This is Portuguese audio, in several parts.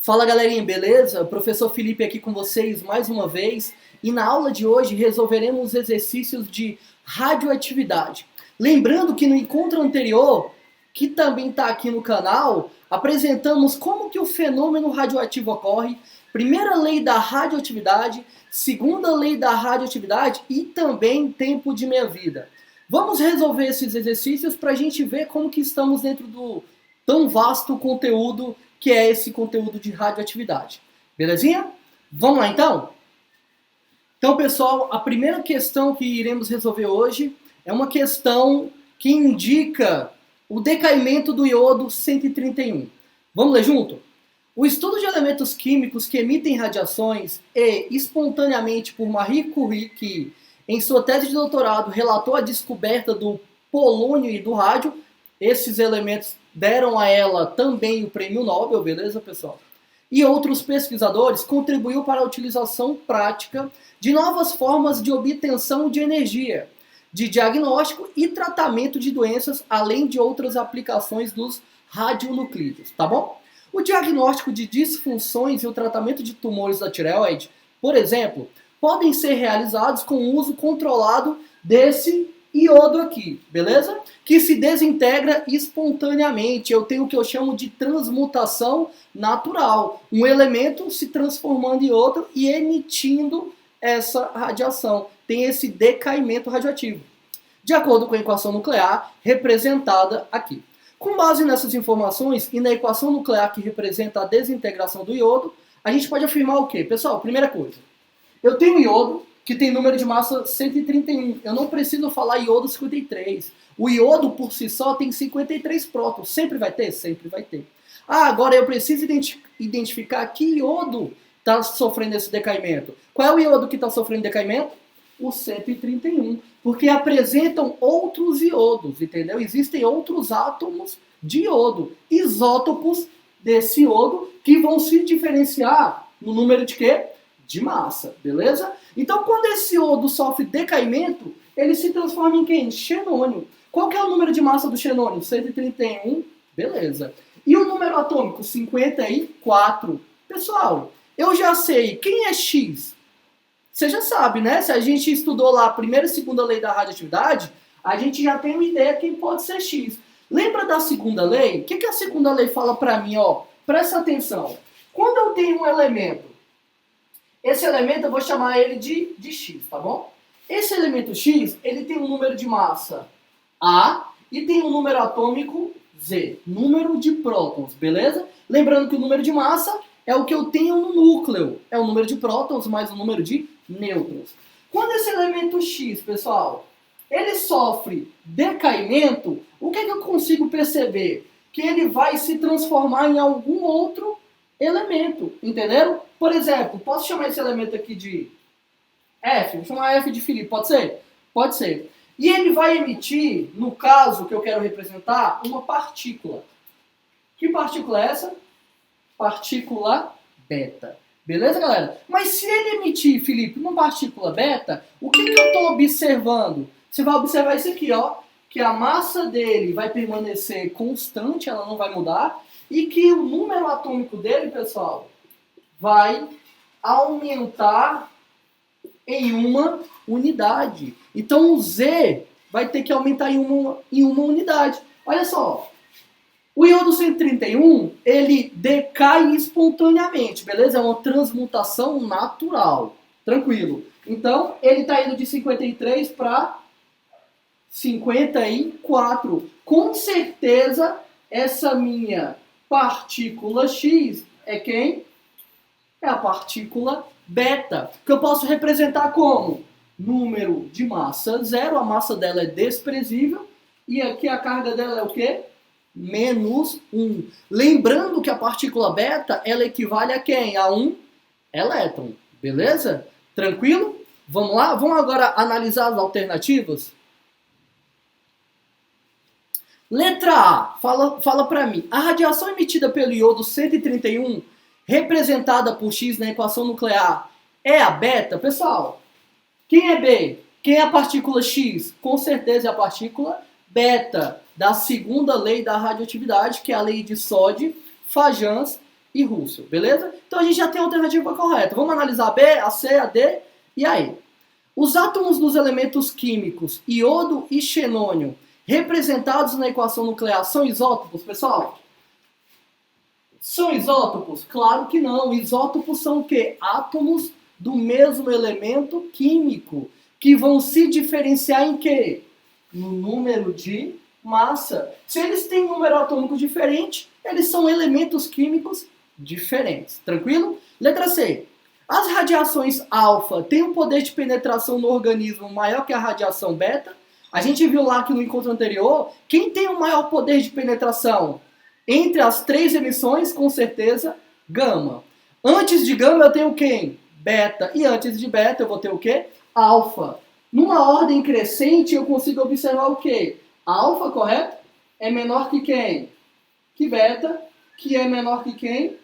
Fala galerinha, beleza? Professor Felipe aqui com vocês mais uma vez e na aula de hoje resolveremos os exercícios de radioatividade. Lembrando que no encontro anterior, que também está aqui no canal, apresentamos como que o fenômeno radioativo ocorre, primeira lei da radioatividade, segunda lei da radioatividade e também tempo de meia-vida. Vamos resolver esses exercícios para a gente ver como que estamos dentro do tão vasto conteúdo que é esse conteúdo de radioatividade. Belezinha? Vamos lá então? Então, pessoal, a primeira questão que iremos resolver hoje é uma questão que indica o decaimento do iodo 131. Vamos ler junto? O estudo de elementos químicos que emitem radiações e, espontaneamente por Marie Curie, que em sua tese de doutorado relatou a descoberta do polônio e do rádio, esses elementos deram a ela também o prêmio Nobel, beleza, pessoal? E outros pesquisadores contribuiu para a utilização prática de novas formas de obtenção de energia, de diagnóstico e tratamento de doenças, além de outras aplicações dos radionuclídeos, tá bom? O diagnóstico de disfunções e o tratamento de tumores da tireoide, por exemplo, podem ser realizados com o uso controlado desse iodo aqui, beleza? Que se desintegra espontaneamente. Eu tenho o que eu chamo de transmutação natural. Um elemento se transformando em outro e emitindo essa radiação. Tem esse decaimento radioativo. De acordo com a equação nuclear representada aqui. Com base nessas informações e na equação nuclear que representa a desintegração do iodo, a gente pode afirmar o quê? Pessoal, primeira coisa. Eu tenho iodo que tem número de massa 131. Eu não preciso falar iodo 53. O iodo por si só tem 53 prótons. Sempre vai ter? Sempre vai ter. Ah, agora eu preciso identificar que iodo está sofrendo esse decaimento. Qual é o iodo que está sofrendo decaimento? O 131. Porque apresentam outros iodos, entendeu? Existem outros átomos de iodo, isótopos desse iodo, que vão se diferenciar no número de quê? De massa, beleza? Então, quando esse iodo sofre decaimento, ele se transforma em quem? Xenônio. Qual que é o número de massa do xenônio? 131, beleza. E o número atômico? 54. Pessoal, eu já sei quem é X. Você já sabe, né? Se a gente estudou lá a primeira e segunda lei da radioatividade, a gente já tem uma ideia quem pode ser X. Lembra da segunda lei? O que a segunda lei fala para mim? Ó, presta atenção. Quando eu tenho um elemento, esse elemento eu vou chamar ele de X, tá bom? Esse elemento X, ele tem um número de massa A e tem um número atômico Z. Número de prótons, beleza? Lembrando que o número de massa é o que eu tenho no núcleo. É o número de prótons mais o número de nêutrons. Quando esse elemento X, pessoal, ele sofre decaimento, o que eu consigo perceber? Que ele vai se transformar em algum outro elemento, entenderam? Por exemplo, posso chamar esse elemento aqui de F? Vou chamar F de Felipe, pode ser? Pode ser. E ele vai emitir, no caso que eu quero representar, uma partícula. Que partícula é essa? Partícula beta. Beleza, galera? Mas se ele emitir, Felipe, uma partícula beta, o que eu estou observando? Você vai observar isso aqui, ó, que a massa dele vai permanecer constante, ela não vai mudar, e que o número atômico dele, pessoal, vai aumentar em uma unidade. Então o Z vai ter que aumentar em uma unidade. Olha só, o iodo 131, ele decai espontaneamente, beleza? É uma transmutação natural, tranquilo. Então, ele está indo de 53 para 54. Com certeza, essa minha partícula X é quem? É a partícula beta, que eu posso representar como número de massa 0, a massa dela é desprezível, e aqui a carga dela é o quê? Menos 1. Lembrando que a partícula beta, ela equivale a quem? A um elétron, beleza? Tranquilo? Vamos lá? Vamos agora analisar as alternativas? Letra A, fala para mim. A radiação emitida pelo iodo 131, representada por X na equação nuclear, é a beta? Pessoal, quem é B? Quem é a partícula X? Com certeza é a partícula beta, da segunda lei da radioatividade, que é a lei de Soddy, Fajans e Russell, beleza? Então a gente já tem a alternativa correta. Vamos analisar a B, a C, a D e a E. Os átomos dos elementos químicos iodo e xenônio representados na equação nuclear são isótopos, pessoal? São isótopos? Claro que não. Isótopos são o quê? Átomos do mesmo elemento químico, que vão se diferenciar em quê? No número de massa. Se eles têm um número atômico diferente, eles são elementos químicos diferentes. Tranquilo? Letra C. As radiações alfa têm um poder de penetração no organismo maior que a radiação beta? A gente viu lá que no encontro anterior, quem tem o maior poder de penetração? Entre as três emissões, com certeza, gama. Antes de gama eu tenho quem? Beta. E antes de beta eu vou ter o quê? Alfa. Numa ordem crescente eu consigo observar o quê? Alfa, correto? É menor que quem? Que beta. Que é menor que quem?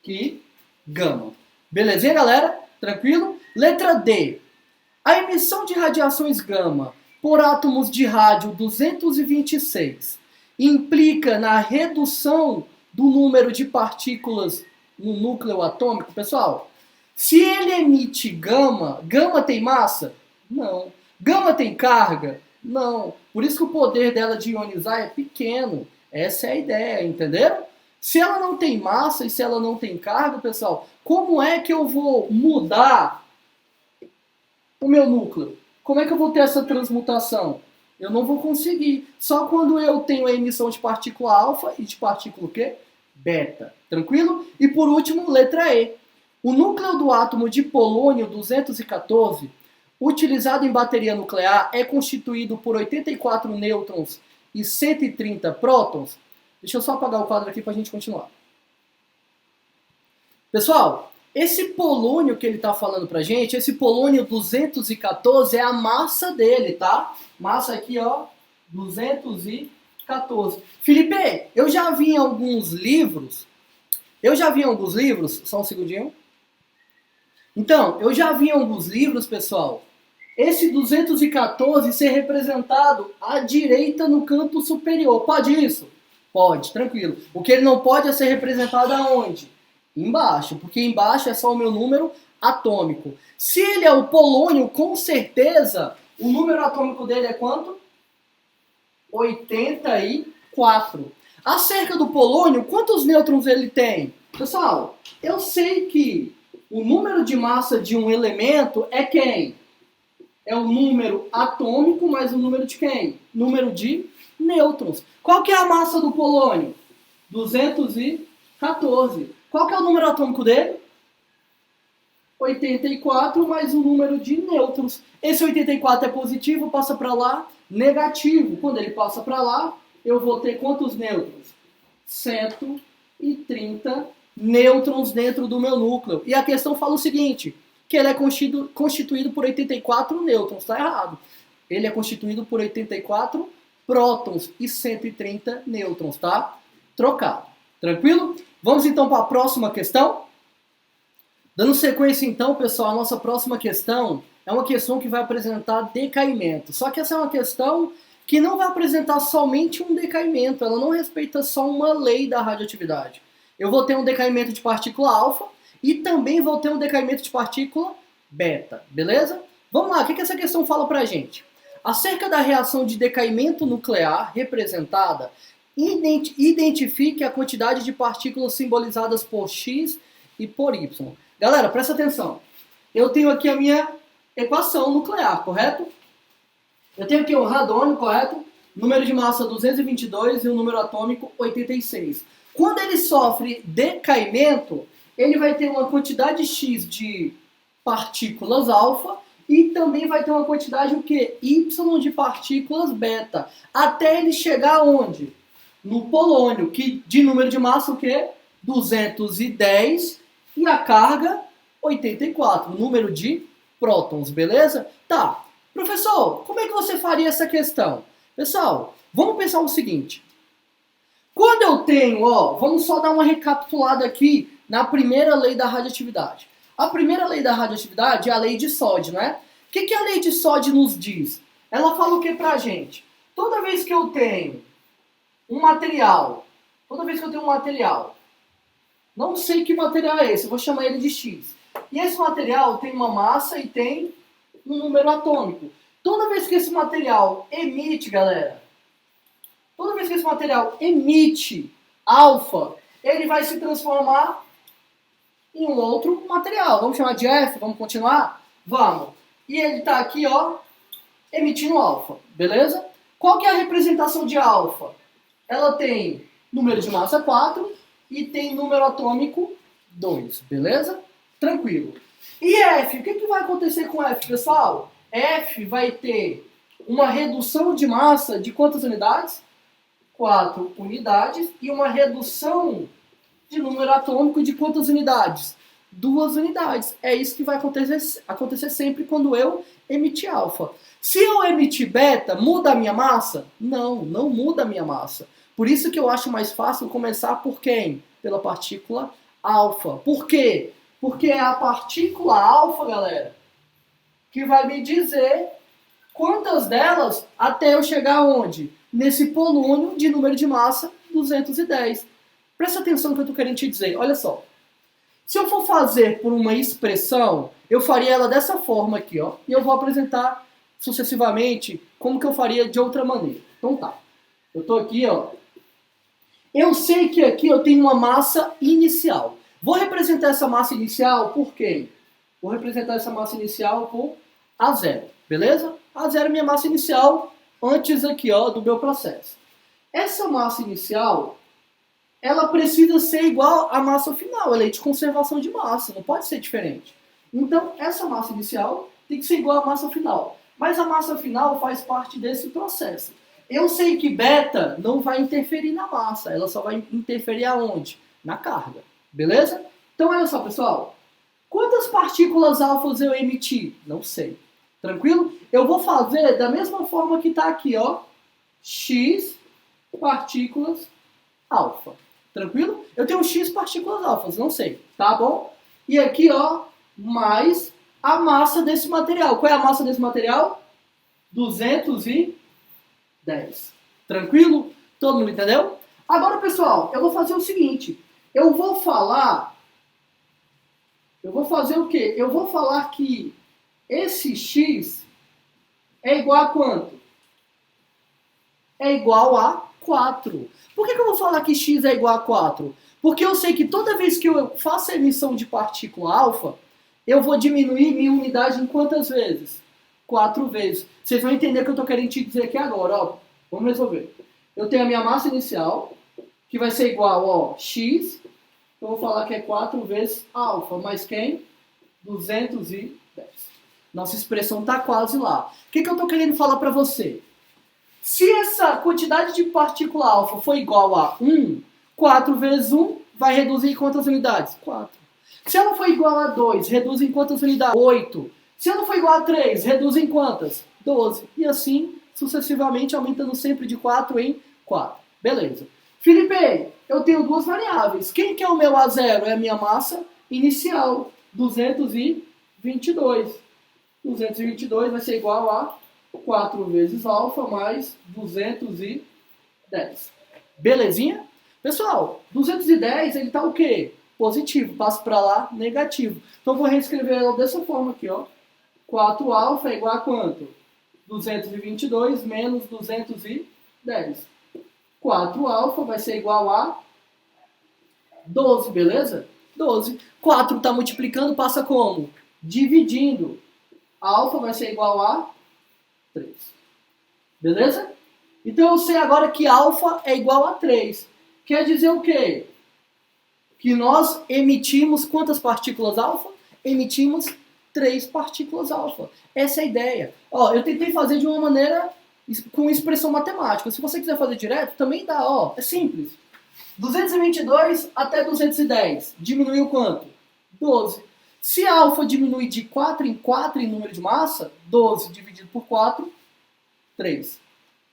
Que gama. Belezinha, galera? Tranquilo? Letra D. A emissão de radiações gama por átomos de rádio 226 implica na redução do número de partículas no núcleo atômico? Pessoal, se ele emite gama, gama tem massa? Não. Gama tem carga? Não. Por isso que o poder dela de ionizar é pequeno. Essa é a ideia, entenderam? Se ela não tem massa e se ela não tem carga, pessoal, como é que eu vou mudar o meu núcleo? Como é que eu vou ter essa transmutação? Eu não vou conseguir. Só quando eu tenho a emissão de partícula alfa e de partícula o quê? Beta. Tranquilo? E por último, letra E. O núcleo do átomo de polônio 214, utilizado em bateria nuclear, é constituído por 84 nêutrons e 130 prótons. Deixa eu só apagar o quadro aqui para a gente continuar. Pessoal, esse polônio que ele está falando pra gente, esse polônio 214 é a massa dele, tá? Massa aqui, ó, 214. Felipe, eu já vi em alguns livros, só um segundinho. Então, eu já vi em alguns livros, pessoal, esse 214 ser representado à direita no canto superior. Pode isso? Pode, tranquilo. O que ele não pode é ser representado aonde? Embaixo, porque embaixo é só o meu número atômico. Se ele é o polônio, com certeza, o número atômico dele é quanto? 84. Acerca do polônio, quantos nêutrons ele tem? Pessoal, eu sei que o número de massa de um elemento é quem? É o número atômico mais o número de quem? Número de nêutrons. Qual que é a massa do polônio? 214. Qual que é o número atômico dele? 84 mais o número de nêutrons. Esse 84 é positivo, passa para lá, negativo. Quando ele passa para lá, eu vou ter quantos nêutrons? 130 nêutrons dentro do meu núcleo. E a questão fala o seguinte, que ele é constituído por 84 nêutrons. Está errado. Ele é constituído por 84 prótons e 130 nêutrons, tá? Trocado. Tranquilo? Vamos então para a próxima questão? Dando sequência então, pessoal, a nossa próxima questão é uma questão que vai apresentar decaimento. Só que essa é uma questão que não vai apresentar somente um decaimento, ela não respeita só uma lei da radioatividade. Eu vou ter um decaimento de partícula alfa e também vou ter um decaimento de partícula beta, beleza? Vamos lá, o que essa questão fala pra gente? Acerca da reação de decaimento nuclear representada, identifique a quantidade de partículas simbolizadas por X e por Y. Galera, presta atenção. Eu tenho aqui a minha equação nuclear, correto? Eu tenho aqui o radônio, correto? Número de massa 222 e o número atômico 86. Quando ele sofre decaimento, ele vai ter uma quantidade X de partículas alfa e também vai ter uma quantidade o quê? Y de partículas beta. Até ele chegar aonde? No polônio, que de número de massa o quê? 210 e a carga 84, número de prótons, beleza? Tá. Professor, como é que você faria essa questão? Pessoal, vamos pensar o seguinte. Quando eu tenho, vamos só dar uma recapitulada aqui na primeira lei da radioatividade. A primeira lei da radioatividade é a lei de Soddy, né? O que a lei de Soddy nos diz? Ela fala o que pra gente? Toda vez que eu tenho um material Não sei que material é esse, eu vou chamar ele de X. E esse material tem uma massa e tem um número atômico. Toda vez que esse material emite, galera, toda vez que esse material emite alfa, ele vai se transformar em um outro material. Vamos chamar de F, vamos continuar? Vamos. E ele está aqui, ó, emitindo alfa, beleza? Qual que é a representação de alfa? Ela tem número de massa 4 e tem número atômico 2, beleza? Tranquilo. E F, o que, que vai acontecer com F, pessoal? F vai ter uma redução de massa de quantas unidades? 4 unidades. E uma redução de número atômico de quantas unidades? 2 unidades. É isso que vai acontecer sempre quando eu emitir alfa. Se eu emitir beta, muda a minha massa? Não, não muda a minha massa. Por isso que eu acho mais fácil começar por quem? Pela partícula alfa. Por quê? Porque é a partícula alfa, galera, que vai me dizer quantas delas até eu chegar onde? Nesse polônio de número de massa 210. Presta atenção no que eu estou querendo te dizer. Olha só. Se eu for fazer por uma expressão, eu faria ela dessa forma aqui, ó. E eu vou apresentar sucessivamente como que eu faria de outra maneira. Então tá. Eu estou aqui, ó. Eu sei que aqui eu tenho uma massa inicial. Vou representar essa massa inicial por quem? Vou representar essa massa inicial por A0, beleza? A0 é minha massa inicial antes aqui, ó, do meu processo. Essa massa inicial, ela precisa ser igual à massa final, ela é de conservação de massa, não pode ser diferente. Então, essa massa inicial tem que ser igual à massa final. Mas a massa final faz parte desse processo. Eu sei que beta não vai interferir na massa, ela só vai interferir aonde? Na carga. Beleza? Então, olha só, pessoal. Quantas partículas alfas eu emiti? Não sei. Tranquilo? Eu vou fazer da mesma forma que está aqui, ó. X partículas alfa. Tranquilo? Eu tenho X partículas alfas, não sei. Tá bom? E aqui, ó, mais a massa desse material. Qual é a massa desse material? 210. Tranquilo? Todo mundo entendeu? Agora, pessoal, eu vou fazer o seguinte. Eu vou fazer o quê? Eu vou falar que esse X é igual a quanto? É igual a 4. Por que eu vou falar que X é igual a 4? Porque eu sei que toda vez que eu faço a emissão de partícula alfa, eu vou diminuir minha unidade em quantas vezes? 4 vezes. Vocês vão entender o que eu estou querendo te dizer aqui agora. Ó. Vamos resolver. Eu tenho a minha massa inicial, que vai ser igual a X. Eu vou falar que é 4 vezes alfa, mais quem? 210. Nossa expressão está quase lá. O que eu estou querendo falar para você? Se essa quantidade de partícula alfa for igual a 1, 4 vezes 1 vai reduzir em quantas unidades? 4. Se ela for igual a 2, reduz em quantas unidades? 8. Se ela for igual a 3, reduz em quantas? 12. E assim, sucessivamente, aumentando sempre de 4 em 4. Beleza. Felipe, eu tenho duas variáveis. Quem que é o meu A0? É a minha massa inicial, 222. 222 vai ser igual a 4 vezes alfa mais 210. Belezinha? Pessoal, 210 ele está o quê? Positivo. Passo para lá, negativo. Então eu vou reescrever ela dessa forma aqui, ó. 4 alfa é igual a quanto? 222 menos 210. 4 alfa vai ser igual a 12, beleza? 12. 4 está multiplicando, passa como? Dividindo. Alfa vai ser igual a 3. Beleza? Então eu sei agora que alfa é igual a 3. Quer dizer o quê? Que nós emitimos quantas partículas alfa? Emitimos 3 partículas alfa. Essa é a ideia. Ó, eu tentei fazer de uma maneira com expressão matemática. Se você quiser fazer direto, também dá. Ó, é simples. 222 até 210. Diminuiu quanto? 12. Se a alfa diminui de 4 em 4 em número de massa, 12 dividido por 4, 3.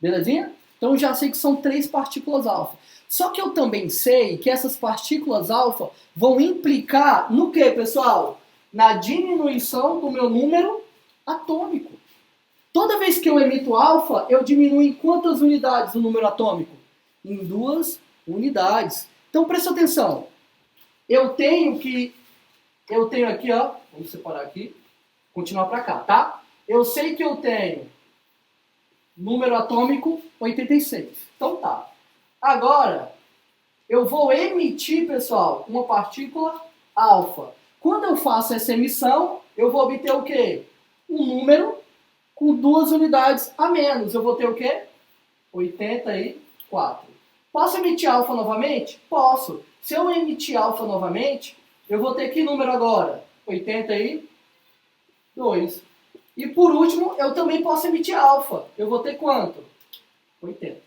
Belezinha? Então eu já sei que são 3 partículas alfa. Só que eu também sei que essas partículas alfa vão implicar no que, pessoal? Na diminuição do meu número atômico. Toda vez que eu emito alfa, eu diminuo em quantas unidades o número atômico? Em 2 unidades. Então presta atenção. eu tenho aqui, ó, vamos separar aqui, continuar para cá, tá? Eu sei que eu tenho número atômico 86. Então tá. Agora, eu vou emitir, pessoal, uma partícula alfa. Quando eu faço essa emissão, eu vou obter o quê? Um número com 2 unidades a menos. Eu vou ter o quê? 84. Posso emitir alfa novamente? Posso. Se eu emitir alfa novamente, eu vou ter que número agora? 82. E por último, eu também posso emitir alfa. Eu vou ter quanto? 80.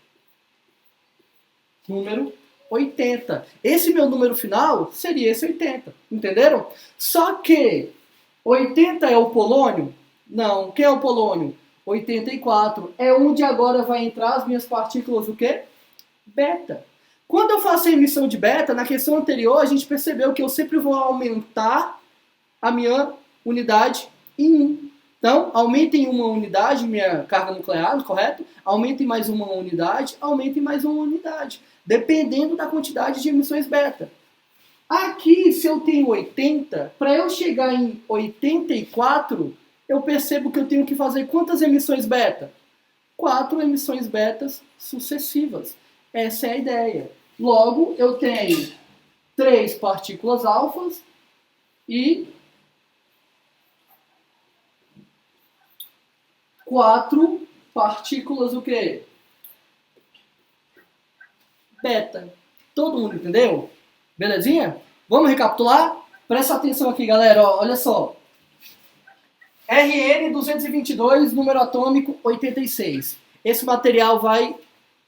Número 80. Esse meu número final seria esse 80. Entenderam? Só que 80 é o polônio? Não. Quem é o polônio? 84. É onde agora vai entrar as minhas partículas o quê? Beta. Quando eu faço a emissão de beta, na questão anterior, a gente percebeu que eu sempre vou aumentar a minha unidade em 1. Então, aumenta em uma unidade minha carga nuclear, correto? Aumenta em mais uma unidade, aumenta em mais uma unidade. Dependendo da quantidade de emissões beta. Aqui, se eu tenho 80, para eu chegar em 84, eu percebo que eu tenho que fazer quantas emissões beta? 4 emissões betas sucessivas. Essa é a ideia. Logo, eu tenho 3 partículas alfas e 4 partículas o quê? Beta. Todo mundo entendeu? Belezinha? Vamos recapitular? Presta atenção aqui, galera. Ó, olha só. Rn-222, número atômico 86. Esse material vai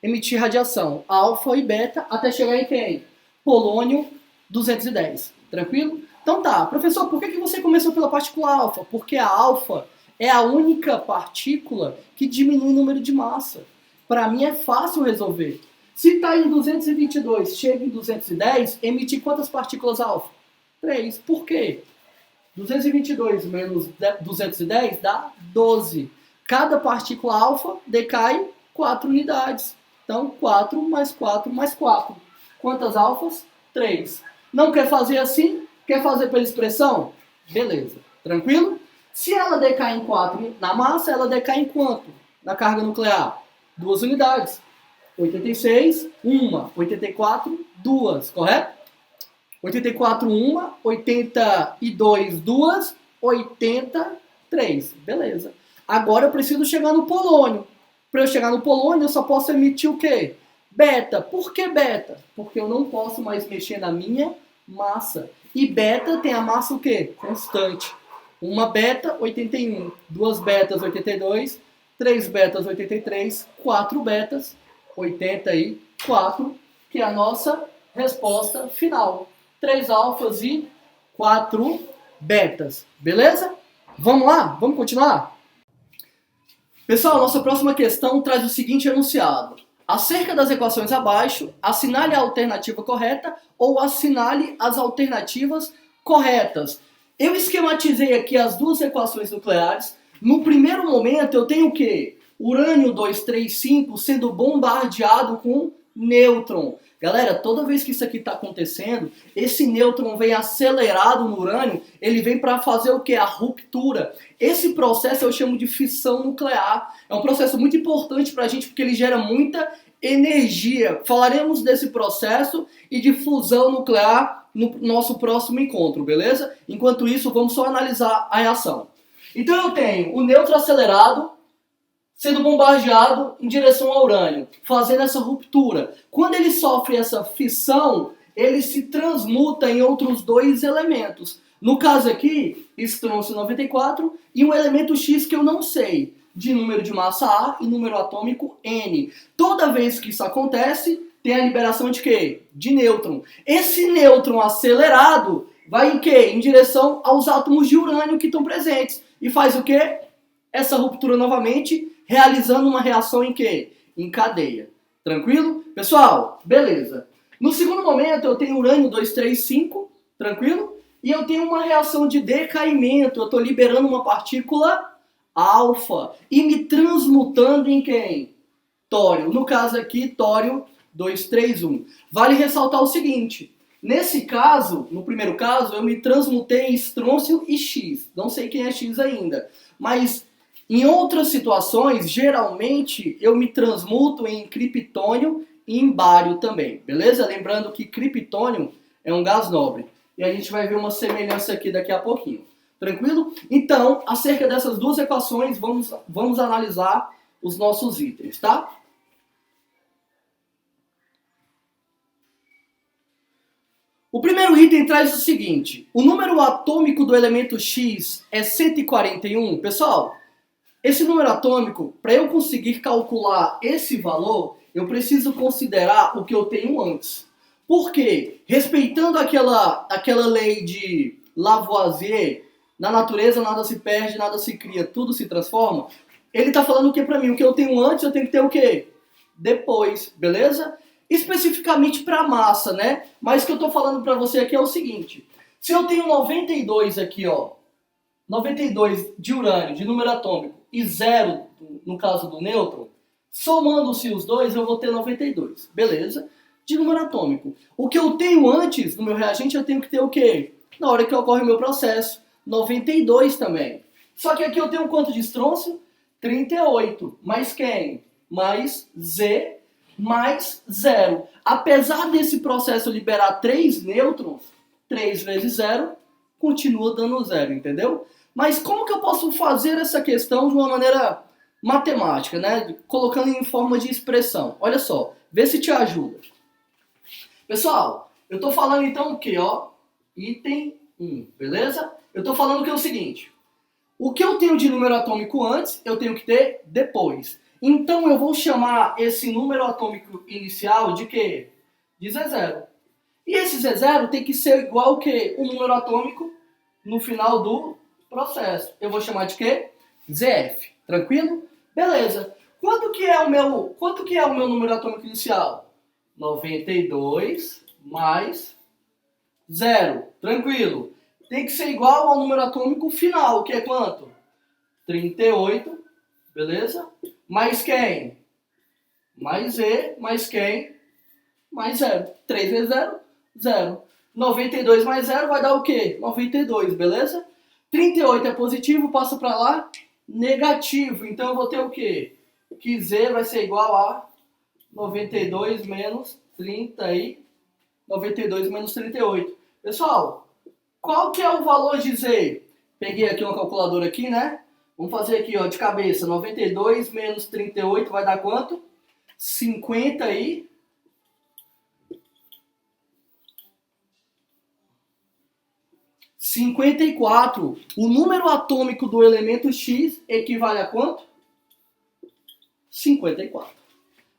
emitir radiação alfa e beta até chegar em quem? Polônio 210. Tranquilo? Então tá. Professor, por que você começou pela partícula alfa? Porque a alfa é a única partícula que diminui o número de massa. Para mim é fácil resolver. Se está em 222, chega em 210, emitir quantas partículas alfa? 3. Por quê? 222 menos 210 dá 12. Cada partícula alfa decai 4 unidades. Então, 4 mais 4 mais 4. Quantas alfas? 3. Não quer fazer assim? Quer fazer pela expressão? Beleza. Tranquilo? Se ela decai em 4 na massa, ela decai em quanto? Na carga nuclear? 2 unidades. 86, 1. 84, 2. Correto? 84, 1. 82, 2. 83. Beleza. Agora eu preciso chegar no polônio. Para eu chegar no polônio, eu só posso emitir o quê? Beta. Por que beta? Porque eu não posso mais mexer na minha massa. E beta tem a massa o quê? Constante. Uma beta, 81. 2 betas, 82. 3 betas, 83. 4 betas, 84. Que é a nossa resposta final. 3 alfas e 4 betas. Beleza? Vamos lá? Vamos continuar? Pessoal, nossa próxima questão traz o seguinte enunciado. Acerca das equações abaixo, assinale a alternativa correta ou assinale as alternativas corretas. Eu esquematizei aqui as duas equações nucleares. No primeiro momento eu tenho o quê? Urânio 235 sendo bombardeado com nêutron. Galera, toda vez que isso aqui está acontecendo, esse nêutron vem acelerado no urânio, ele vem para fazer o quê? A ruptura. Esse processo eu chamo de fissão nuclear. É um processo muito importante para a gente porque ele gera muita energia. Falaremos desse processo e de fusão nuclear no nosso próximo encontro, beleza? Enquanto isso, vamos só analisar a reação. Então eu tenho o nêutron acelerado sendo bombardeado em direção ao urânio, fazendo essa ruptura. Quando ele sofre essa fissão, ele se transmuta em outros 2 elementos. No caso aqui, estrôncio 94 e um elemento X que eu não sei, de número de massa A e número atômico N. Toda vez que isso acontece, tem a liberação de quê? De nêutron. Esse nêutron acelerado vai em quê? Em direção aos átomos de urânio que estão presentes. E faz o quê? Essa ruptura novamente, realizando uma reação em quê? Em cadeia. Tranquilo? Pessoal, beleza. No segundo momento, eu tenho urânio 235, tranquilo? E eu tenho uma reação de decaimento. Eu estou liberando uma partícula alfa e me transmutando em quem? Tório. No caso aqui, tório 231. Vale ressaltar o seguinte. Nesse caso, no primeiro caso, eu me transmutei em estrôncio e X. Não sei quem é X ainda. Mas em outras situações, geralmente, eu me transmuto em criptônio e em bário também. Beleza? Lembrando que criptônio é um gás nobre. E a gente vai ver uma semelhança aqui daqui a pouquinho. Tranquilo? Então, acerca dessas duas equações, vamos analisar os nossos itens, tá? O primeiro item traz o seguinte: o número atômico do elemento X é 141. Pessoal, esse número atômico, para eu conseguir calcular esse valor, eu preciso considerar o que eu tenho antes. Por quê? Respeitando aquela lei de Lavoisier, na natureza nada se perde, nada se cria, tudo se transforma. Ele está falando o que para mim? O que eu tenho antes, eu tenho que ter o quê? Depois, beleza? Especificamente para massa, né? Mas o que eu estou falando para você aqui é o seguinte: se eu tenho 92 aqui, ó, 92 de urânio, de número atômico, e 0 no caso do nêutron, somando-se os dois, eu vou ter 92, beleza? De número atômico. O que eu tenho antes no meu reagente, eu tenho que ter o quê? Na hora que ocorre o meu processo, 92 também. Só que aqui eu tenho quanto de estrôncio? 38. Mais quem? Mais Z mais 0. Apesar desse processo liberar 3 nêutrons, 3 vezes 0, continua dando 0, entendeu? Mas como que eu posso fazer essa questão de uma maneira matemática, né? Colocando em forma de expressão. Olha só, vê se te ajuda. Pessoal, eu estou falando então o que, ó? Item 1, beleza? Eu estou falando que é o seguinte: o que eu tenho de número atômico antes, eu tenho que ter depois. Então eu vou chamar esse número atômico inicial de quê? De Z0. E esse Z0 tem que ser igual ao quê? O número atômico no final do processo. Eu vou chamar de quê? ZF. Tranquilo? Beleza. Quanto que é o meu número atômico inicial? 92 mais 0. Tranquilo. Tem que ser igual ao número atômico final, que é quanto? 38. Beleza? Mais quem? Mais E, mais quem? Mais 0. 3 vezes 0, 0. 92 mais 0 vai dar o quê? 92, beleza? 38 é positivo, passa para lá, negativo. Então eu vou ter o quê? Que Z vai ser igual a 92 menos 30 e 92 menos 38. Pessoal, qual que é o valor de Z? Peguei aqui uma calculadora aqui, né? Vamos fazer aqui, ó, de cabeça. 92 menos 38 vai dar quanto? 50 e... 54. O número atômico do elemento X equivale a quanto? 54.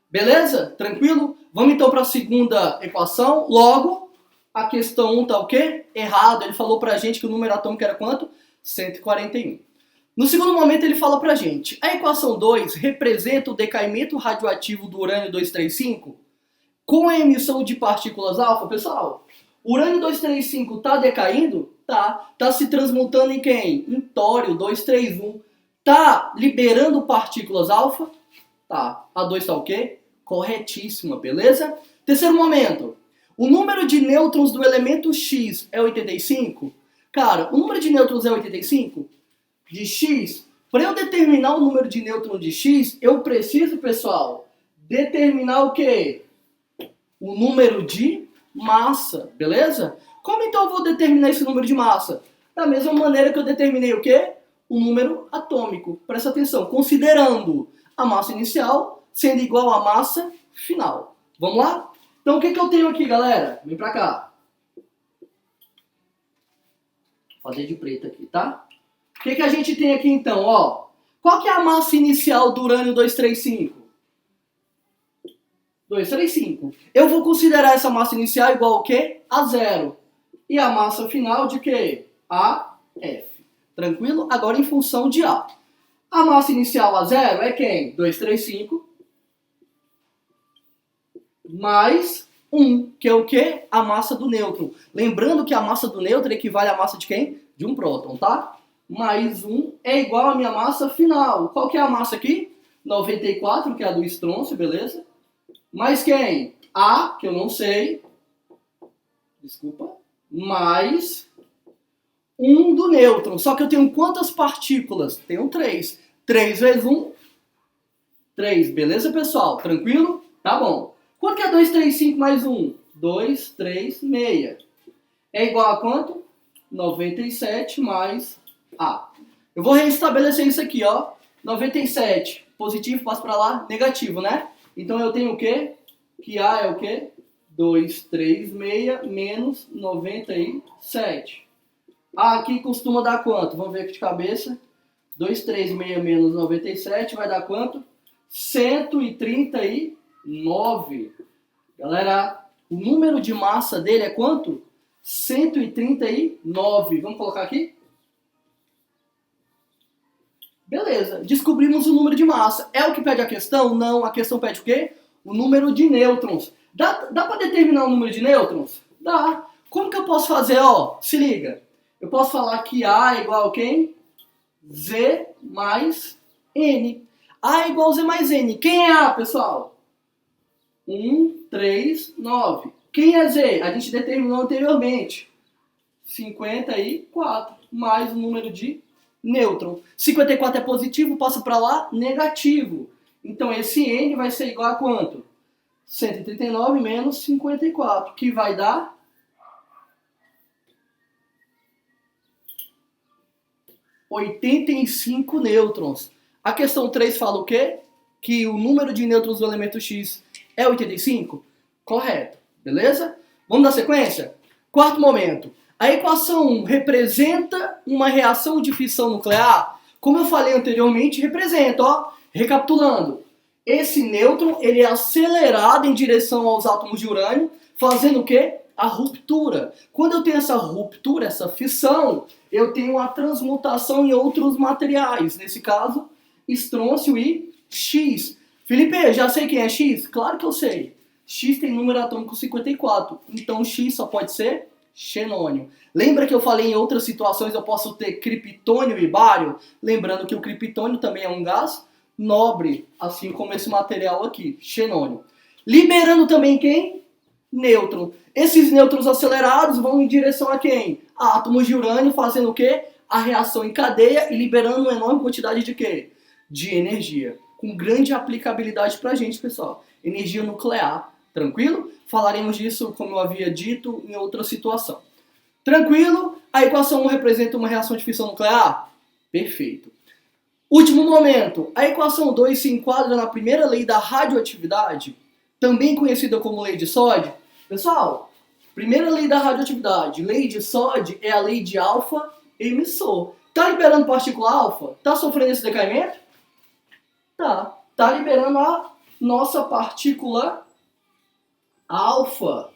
Beleza? Tranquilo? Vamos então para a segunda equação. Logo, a questão 1 tá o quê? Errado. Ele falou pra gente que o número atômico era quanto? 141. No segundo momento ele fala pra gente: a equação 2 representa o decaimento radioativo do urânio 235 com a emissão de partículas alfa. Pessoal, o urânio 235 tá decaindo? Tá se transmutando em quem? Em tório 231. Tá liberando partículas alfa? Tá. A 2 tá o quê? Corretíssima, beleza? Terceiro momento. O número de nêutrons do elemento X é 85? Cara, o número de nêutrons é 85? De X? Para eu determinar o número de nêutrons de X, eu preciso, pessoal, determinar o quê? O número de massa, beleza? Como então eu vou determinar esse número de massa? Da mesma maneira que eu determinei o quê? O número atômico. Presta atenção, considerando a massa inicial sendo igual à massa final. Vamos lá? Então o que eu tenho aqui, galera? Vem pra cá. Vou fazer de preto aqui, tá? O que a gente tem aqui então, ó? Qual que é a massa inicial do urânio 235? 235. Eu vou considerar essa massa inicial igual ao quê? A 0. E a massa final de quê? A F. Tranquilo? Agora em função de A. A massa inicial a 0 é quem? 235 mais 1, que é o quê? A massa do nêutron. Lembrando que a massa do nêutron equivale à massa de quem? De um próton, tá? Mais 1 é igual à minha massa final. Qual que é a massa aqui? 94, que é a do estrôncio, beleza? Mais quem? A, que eu não sei, desculpa, mais 1 do nêutron. Só que eu tenho quantas partículas? Tenho 3. 3 vezes 1, 3. Beleza, pessoal? Tranquilo? Tá bom. Quanto que é 2, 3, 5 mais 1? 2, 3, 6. É igual a quanto? 97 mais A. Eu vou restabelecer isso aqui, ó. 97, positivo, passa para lá, negativo, né? Então eu tenho o quê? Que A é o quê? 2, 3, 6 menos 97. A aqui costuma dar quanto? Vamos ver aqui de cabeça. 2, 3, 6 menos 97 vai dar quanto? 139. Galera, o número de massa dele é quanto? 139. Vamos colocar aqui? Beleza, descobrimos o número de massa. É o que pede a questão? Não, a questão pede o quê? O número de nêutrons. Dá para determinar o número de nêutrons? Dá. Como que eu posso fazer? Ó, se liga. Eu posso falar que A é igual a quem? Z mais N. A é igual a Z mais N. Quem é A, pessoal? 1, 3, 9. Quem é Z? A gente determinou anteriormente. 54 mais o número de nêutron. 54 é positivo, passa para lá, negativo. Então esse N vai ser igual a quanto? 139 menos 54, que vai dar 85 nêutrons. A questão 3 fala o quê? Que o número de nêutrons do elemento X é 85? Correto. Beleza? Vamos dar sequência? Quarto momento. A equação 1 representa uma reação de fissão nuclear? Como eu falei anteriormente, representa, ó. Recapitulando. Esse nêutron, ele é acelerado em direção aos átomos de urânio, fazendo o quê? A ruptura. Quando eu tenho essa ruptura, essa fissão, eu tenho a transmutação em outros materiais. Nesse caso, estrôncio e X. Felipe, já sei quem é X? Claro que eu sei. X tem número atômico 54. Então, X só pode ser xenônio. Lembra que eu falei em outras situações eu posso ter criptônio e bário? Lembrando que o criptônio também é um gás nobre, assim como esse material aqui, xenônio. Liberando também quem? Nêutron. Esses nêutrons acelerados vão em direção a quem? A átomos de urânio, fazendo o quê? A reação em cadeia e liberando uma enorme quantidade de quê? De energia. Com grande aplicabilidade pra gente, pessoal. Energia nuclear. Tranquilo? Falaremos disso, como eu havia dito, em outra situação. Tranquilo? A equação 1 representa uma reação de fissão nuclear? Perfeito. Último momento. A equação 2 se enquadra na primeira lei da radioatividade, também conhecida como lei de Soddy. Pessoal, primeira lei da radioatividade. Lei de Soddy é a lei de alfa emissor. Tá liberando partícula alfa? Tá sofrendo esse decaimento? Tá. Tá liberando a nossa partícula alfa.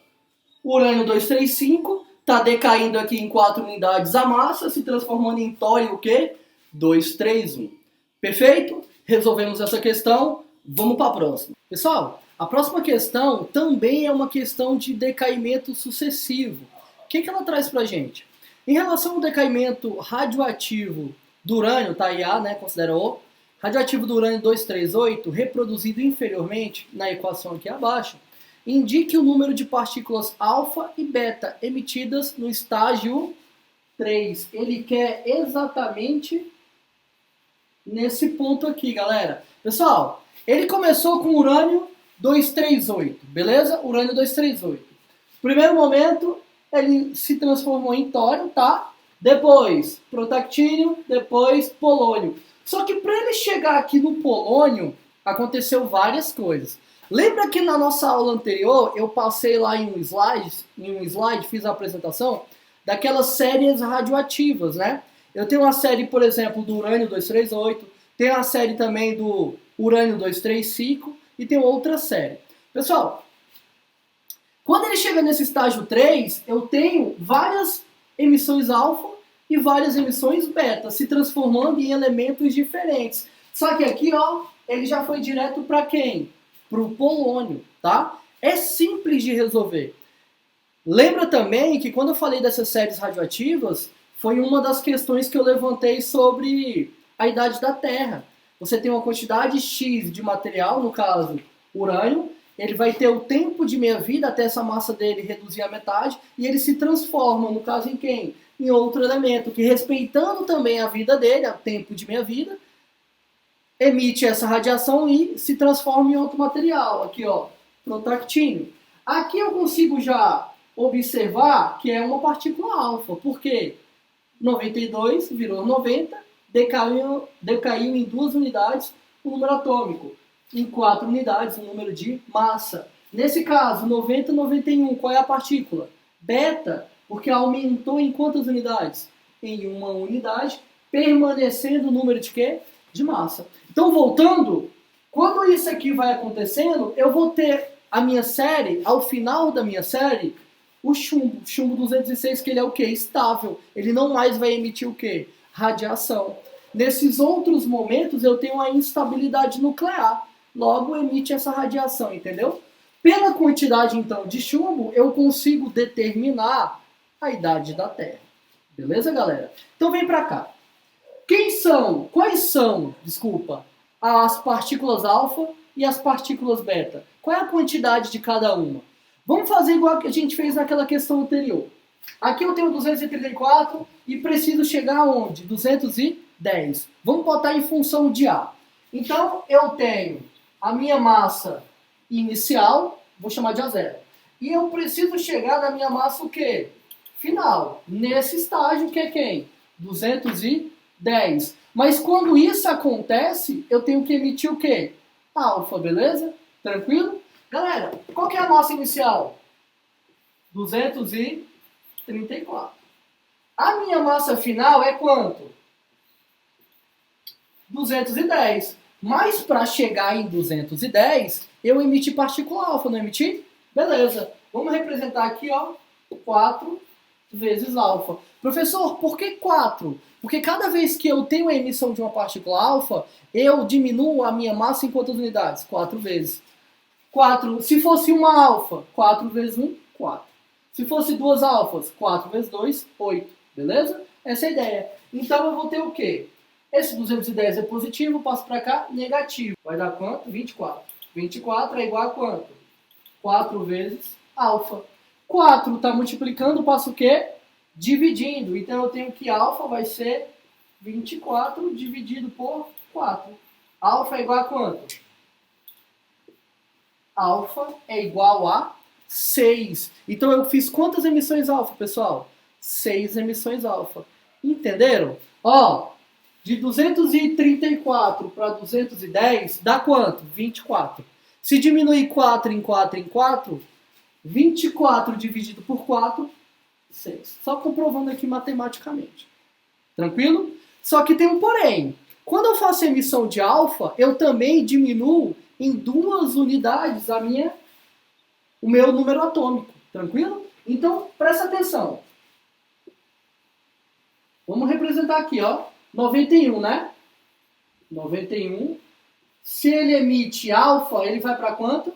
Urânio 235 está decaindo aqui em 4 unidades a massa, se transformando em tório o quê? 231. Perfeito? Resolvemos essa questão. Vamos para a próxima. Pessoal, a próxima questão também é uma questão de decaimento sucessivo. O que ela traz para a gente? Em relação ao decaimento radioativo do urânio, tá aí A, né, considera O, radioativo do urânio 238, reproduzido inferiormente na equação aqui abaixo, indique o número de partículas alfa e beta emitidas no estágio 3. Ele quer exatamente nesse ponto aqui, galera. Pessoal, ele começou com urânio 238, beleza? Urânio 238. Primeiro momento, ele se transformou em tório, tá? Depois, protactínio, depois polônio. Só que para ele chegar aqui no polônio, aconteceu várias coisas. Lembra que na nossa aula anterior eu passei lá em um slide, fiz a apresentação daquelas séries radioativas, né? Eu tenho uma série, por exemplo, do urânio 238, tem a série também do urânio 235 e tem outra série. Pessoal, quando ele chega nesse estágio 3, eu tenho várias emissões alfa e várias emissões beta, se transformando em elementos diferentes. Só que aqui, ó, ele já foi direto para quem? Para o polônio, tá? É simples de resolver. Lembra também que quando eu falei dessas séries radioativas, foi uma das questões que eu levantei sobre a idade da Terra. Você tem uma quantidade X de material, no caso urânio, ele vai ter o tempo de meia-vida até essa massa dele reduzir a metade, e ele se transforma, no caso em quem? Em outro elemento, que respeitando também a vida dele, o tempo de meia-vida, emite essa radiação e se transforma em outro material. Aqui, ó, protactínio. Aqui eu consigo já observar que é uma partícula alfa. Por quê? 92 virou 90, decaiu em 2 unidades o número atômico. Em 4 unidades o número de massa. Nesse caso, 90, 91, qual é a partícula? Beta, porque aumentou em quantas unidades? Em 1 unidade, permanecendo o número de quê? De massa. Então, voltando, quando isso aqui vai acontecendo, eu vou ter a minha série, ao final da minha série, o chumbo 206, que ele é o quê? Estável. Ele não mais vai emitir o quê? Radiação. Nesses outros momentos, eu tenho a instabilidade nuclear. Logo, emite essa radiação, entendeu? Pela quantidade, então, de chumbo, eu consigo determinar a idade da Terra. Beleza, galera? Então, vem pra cá. Quais são, as partículas alfa e as partículas beta? Qual é a quantidade de cada uma? Vamos fazer igual que a gente fez naquela questão anterior. Aqui eu tenho 234 e preciso chegar aonde? 210. Vamos botar em função de A. Então, eu tenho a minha massa inicial, vou chamar de A0. E eu preciso chegar na minha massa o quê? Final. Nesse estágio que é quem? 210. Mas quando isso acontece, eu tenho que emitir o quê? Alfa, beleza? Tranquilo? Galera, qual que é a massa inicial? 234. A minha massa final é quanto? 210. Mas para chegar em 210, eu emiti partícula alfa, não emiti? Beleza. Vamos representar aqui, ó, 4 vezes alfa. Professor, por que 4? Porque cada vez que eu tenho a emissão de uma partícula alfa, eu diminuo a minha massa em quantas unidades? 4 vezes. 4. Se fosse uma alfa, 4 vezes 1, 4. Se fosse 2 alfas, 4 vezes 2, 8. Beleza? Essa é a ideia. Então eu vou ter o quê? Esse 210 é positivo, passo para cá, negativo. Vai dar quanto? 24. 24 é igual a quanto? 4 vezes alfa. 4 está multiplicando, passo o quê? Dividindo. Então eu tenho que alfa vai ser 24 dividido por 4. Alfa é igual a quanto? Alfa é igual a 6. Então eu fiz quantas emissões alfa, pessoal? 6 emissões alfa. Entenderam? Ó, de 234 para 210 dá quanto? 24. Se diminuir 4 em 4 em 4, 24 dividido por 4, 6. Só comprovando aqui matematicamente. Tranquilo? Só que tem um porém. Quando eu faço emissão de alfa, eu também diminuo em 2 unidades o meu número atômico. Tranquilo? Então, presta atenção. Vamos representar aqui, ó. 91, né? 91. Se ele emite alfa, ele vai para quanto?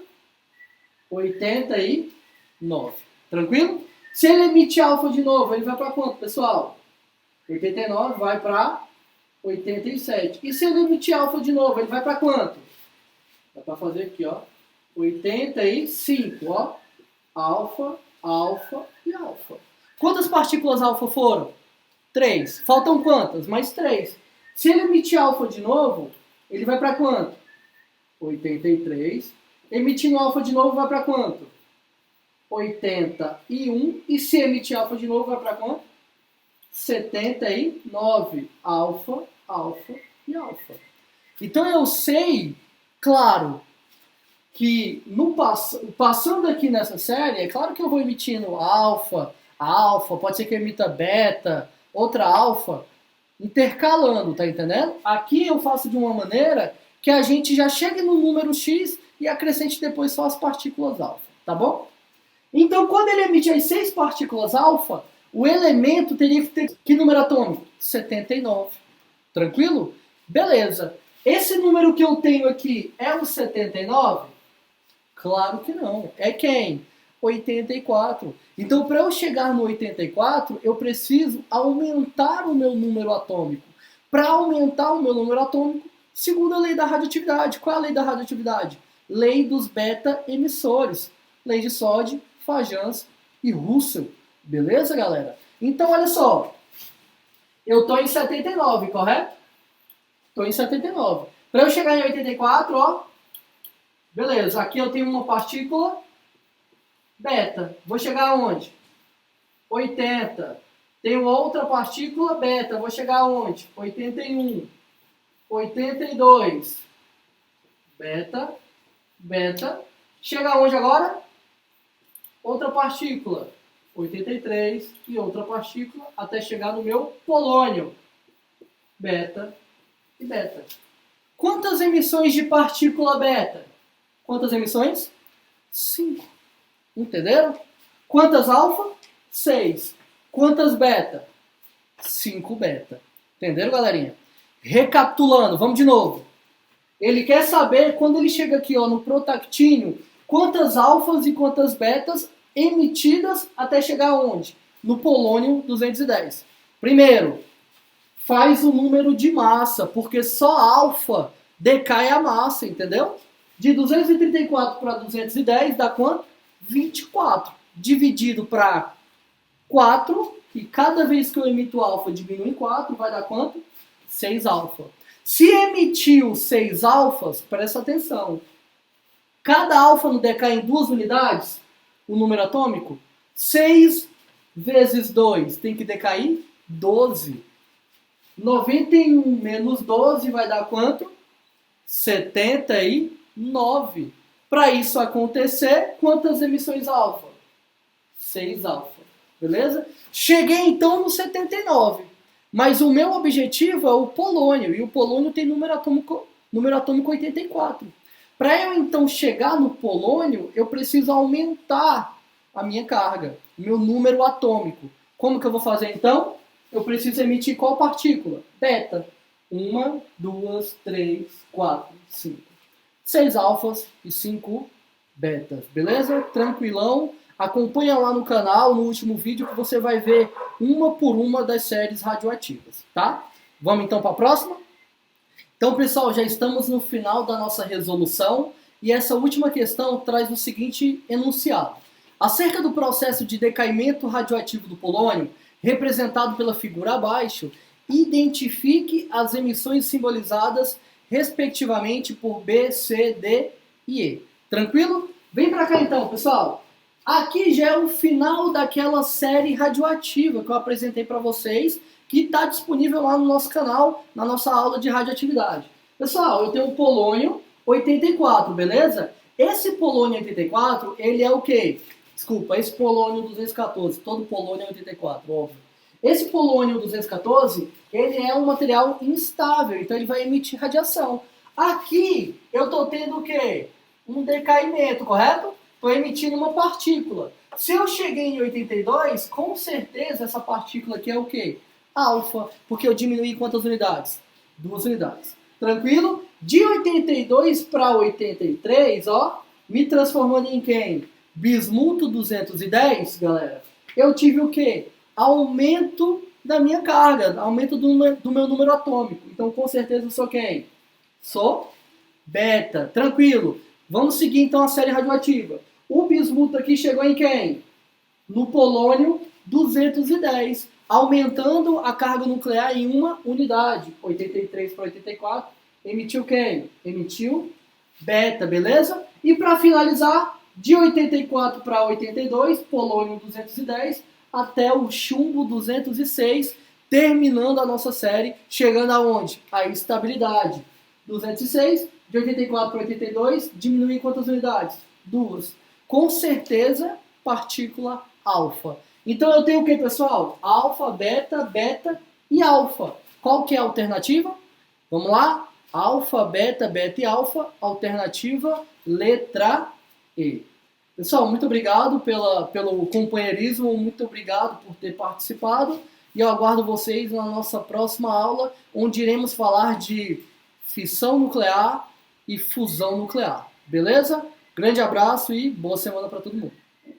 89. Tranquilo? Se ele emite alfa de novo, ele vai para quanto, pessoal? 89 vai para 87. E se ele emitir alfa de novo, ele vai para quanto? Dá para fazer aqui, ó. 85, ó. Alfa, alfa e alfa. Quantas partículas alfa foram? 3. Faltam quantas? Mais 3. Se ele emitir alfa de novo, ele vai para quanto? 83. Emitindo alfa de novo, vai para quanto? 81. E se emitir alfa de novo, vai para quanto? 79. Alfa, alfa e alfa. Então eu sei, claro, que passando aqui nessa série, é claro que eu vou emitindo alfa, alfa, pode ser que eu emita beta, outra alfa, intercalando, tá entendendo? Aqui eu faço de uma maneira que a gente já chegue no número X e acrescente depois só as partículas alfa, tá bom? Então, quando ele emite as 6 partículas alfa, o elemento teria que ter que número atômico? 79. Tranquilo? Beleza. Esse número que eu tenho aqui é o 79? Claro que não. É quem? 84. Então, para eu chegar no 84, eu preciso aumentar o meu número atômico. Para aumentar o meu número atômico, segundo a lei da radioatividade. Qual é a lei da radioatividade? lei dos beta-emissores. Lei de Soddy, Fajans e Russell. Beleza, galera? Então, olha só. Eu estou em 79, correto? Estou em 79. Para eu chegar em 84, ó. Beleza, aqui eu tenho uma partícula beta. Vou chegar aonde? 80. Tenho outra partícula beta. Vou chegar aonde? 81. 82. Beta. Beta. Chega aonde agora? Outra partícula. 83 e outra partícula até chegar no meu polônio. Beta e beta. Quantas emissões de partícula beta? Quantas emissões? 5. Entenderam? Quantas alfa? 6. Quantas beta? 5 beta. Entenderam, galerinha? Recapitulando, vamos de novo. Ele quer saber, quando ele chega aqui ó, no protactínio, quantas alfas e quantas betas emitidas até chegar aonde? No polônio 210. Primeiro, faz o número de massa, porque só alfa decai a massa, entendeu? De 234 para 210 dá quanto? 24. Dividido para 4, e cada vez que eu emito alfa diminui em 4, vai dar quanto? 6 alfa. Se emitiu 6 alfas, presta atenção. Cada alfa não decai em 2 unidades? O número atômico? 6 vezes 2 tem que decair 12. 91 menos 12 vai dar quanto? 79. Para isso acontecer, quantas emissões alfa? 6 alfa. Beleza? Cheguei então no 79. Mas o meu objetivo é o polônio. E o polônio tem número atômico 84. Para eu então chegar no polônio, eu preciso aumentar a minha carga, o meu número atômico. Como que eu vou fazer então? Eu preciso emitir qual partícula? Beta. 1, 2, 3, 4, 5. 6 alfas e 5 betas. Beleza? Tranquilão. Acompanha lá no canal, no último vídeo, que você vai ver uma por uma das séries radioativas. Tá? Vamos então para a próxima? Então, pessoal, já estamos no final da nossa resolução e essa última questão traz o seguinte enunciado. Acerca do processo de decaimento radioativo do polônio, representado pela figura abaixo, identifique as emissões simbolizadas respectivamente por B, C, D e E. Tranquilo? Vem para cá então, pessoal. Aqui já é o final daquela série radioativa que eu apresentei para vocês, que está disponível lá no nosso canal, na nossa aula de radioatividade. Pessoal, eu tenho o polônio 84, beleza? Esse polônio 84, ele é o quê? Desculpa, esse polônio 214, todo polônio é 84, óbvio. Esse polônio 214, ele é um material instável, então ele vai emitir radiação. Aqui, eu estou tendo o quê? Um decaimento, correto? Estou emitindo uma partícula. Se eu cheguei em 82, com certeza essa partícula aqui é o quê? Alfa, porque eu diminuí quantas unidades? 2 unidades. Tranquilo? De 82 para 83, ó, me transformando em quem? Bismuto 210, galera. Eu tive o quê? Aumento da minha carga, aumento do meu número atômico. Então, com certeza, eu sou quem? Sou beta. Tranquilo. Vamos seguir, então, a série radioativa. O bismuto aqui chegou em quem? No polônio 210. Aumentando a carga nuclear em uma unidade. 83 para 84. Emitiu quem? Emitiu beta, beleza? E para finalizar, de 84 para 82, polônio 210, até o chumbo 206, terminando a nossa série, chegando aonde? A estabilidade. 206, de 84 para 82, diminui em quantas unidades? 2. Com certeza, partícula alfa. Então eu tenho o que, pessoal? Alfa, beta, beta e alfa. Qual que é a alternativa? Vamos lá? Alfa, beta, beta e alfa. Alternativa, letra E. Pessoal, muito obrigado pelo companheirismo, muito obrigado por ter participado. E eu aguardo vocês na nossa próxima aula, onde iremos falar de fissão nuclear e fusão nuclear. Beleza? Grande abraço e boa semana para todo mundo.